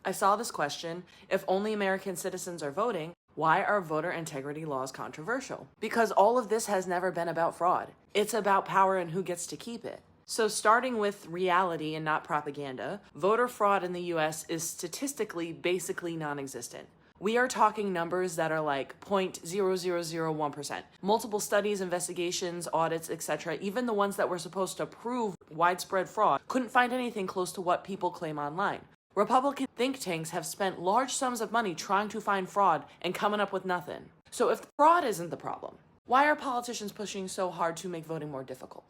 I saw this question: if only American citizens are voting, why are voter integrity laws controversial? Because all of this has never been about fraud. It's about power and who gets to keep it. So starting with reality and not propaganda, voter fraud in the US is statistically basically non-existent. We are talking numbers that are like 0.0001%. Multiple studies, investigations, audits, etc., even the ones that were supposed to prove widespread fraud, couldn't find anything close to what people claim online. Republican think tanks have spent large sums of money trying to find fraud and coming up with nothing. So if fraud isn't the problem, why are politicians pushing so hard to make voting more difficult?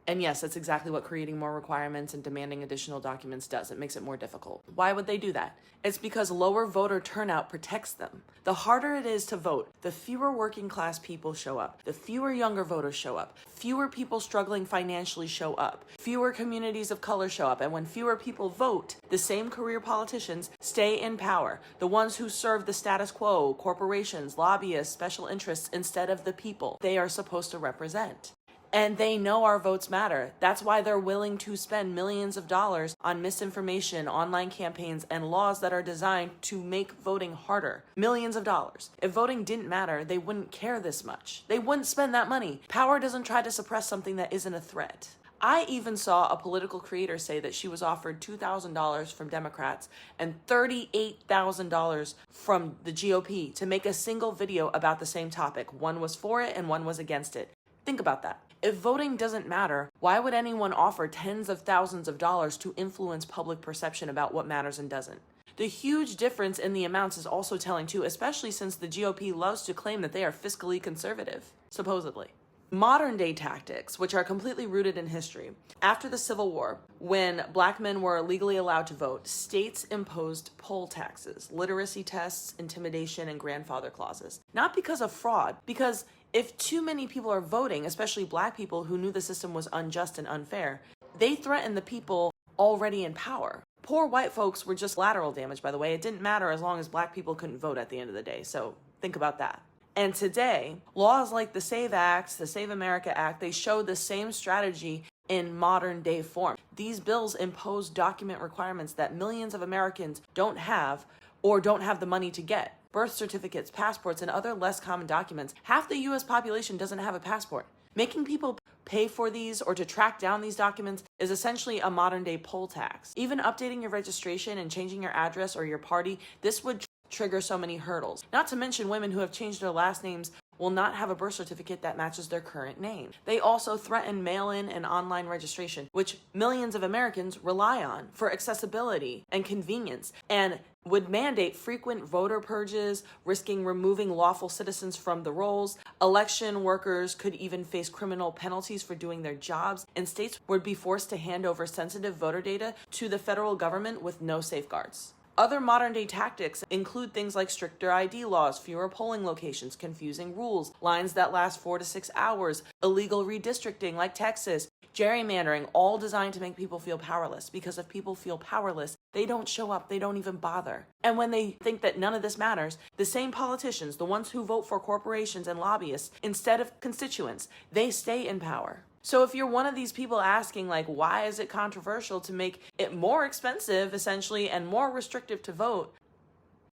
And yes, that's exactly what creating more requirements and demanding additional documents does. It makes it more difficult. Why would they do that? It's because lower voter turnout protects them. The harder it is to vote, the fewer working class people show up, the fewer younger voters show up, fewer people struggling financially show up, fewer communities of color show up, and when fewer people vote, the same career politicians stay in power, the ones who serve the status quo, corporations, lobbyists, special interests, instead of the people they are supposed to represent. And they know our votes matter. That's why they're willing to spend millions of dollars on misinformation, online campaigns, and laws that are designed to make voting harder. Millions of dollars. If voting didn't matter, they wouldn't care this much. They wouldn't spend that money. Power doesn't try to suppress something that isn't a threat. I even saw a political creator say that she was offered $2,000 from Democrats and $38,000 from the GOP to make a single video about the same topic. One was for it and one was against it. Think about that. If voting doesn't matter, why would anyone offer tens of thousands of dollars to influence public perception about what matters and doesn't? The huge difference in the amounts is also telling too, especially since the GOP loves to claim that they are fiscally conservative, supposedly. Modern day tactics, which are completely rooted in history. After the Civil War, when black men were legally allowed to vote, states imposed poll taxes, literacy tests, intimidation, and grandfather clauses. Not because of fraud, because if too many people are voting, especially black people who knew the system was unjust and unfair, they threatened the people already in power. Poor white folks were just collateral damage, by the way. It didn't matter as long as black people couldn't vote at the end of the day. So think about that. And today, laws like the SAVE Act, the Save America Act, they show the same strategy in modern day form. These bills impose document requirements that millions of Americans don't have or don't have the money to get. Birth certificates, passports, and other less common documents. Half the US population doesn't have a passport. Making people pay for these or to track down these documents is essentially a modern day poll tax. Even updating your registration and changing your address or your party, this would trigger so many hurdles. Not to mention women who have changed their last names will not have a birth certificate that matches their current name. They also threaten mail-in and online registration, which millions of Americans rely on for accessibility and convenience, and would mandate frequent voter purges, risking removing lawful citizens from the rolls. Election workers could even face criminal penalties for doing their jobs, and states would be forced to hand over sensitive voter data to the federal government with no safeguards. Other modern day tactics include things like stricter ID laws, fewer polling locations, confusing rules, lines that last 4 to 6 hours, illegal redistricting like Texas, gerrymandering, all designed to make people feel powerless. Because if people feel powerless, they don't show up, they don't even bother. And when they think that none of this matters, the same politicians, the ones who vote for corporations and lobbyists instead of constituents, they stay in power. So if you're one of these people asking, like, why is it controversial to make it more expensive, essentially, and more restrictive to vote,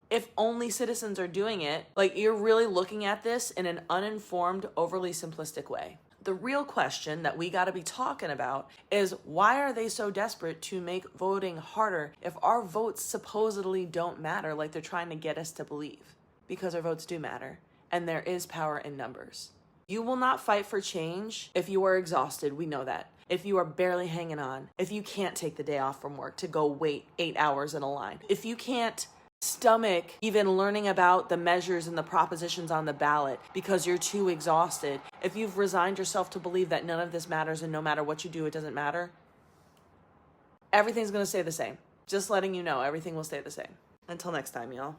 if only citizens are doing it, like, you're really looking at this in an uninformed, overly simplistic way. The real question that we got to be talking about is, why are they so desperate to make voting harder if our votes supposedly don't matter like they're trying to get us to believe? Because our votes do matter, and there is power in numbers. You will not fight for change if you are exhausted. We know that. If you are barely hanging on, if you can't take the day off from work to go wait 8 hours in a line, if you can't stomach even learning about the measures and the propositions on the ballot because you're too exhausted, if you've resigned yourself to believe that none of this matters and no matter what you do, it doesn't matter, everything's going to stay the same. Just letting you know, everything will stay the same. Until next time, y'all.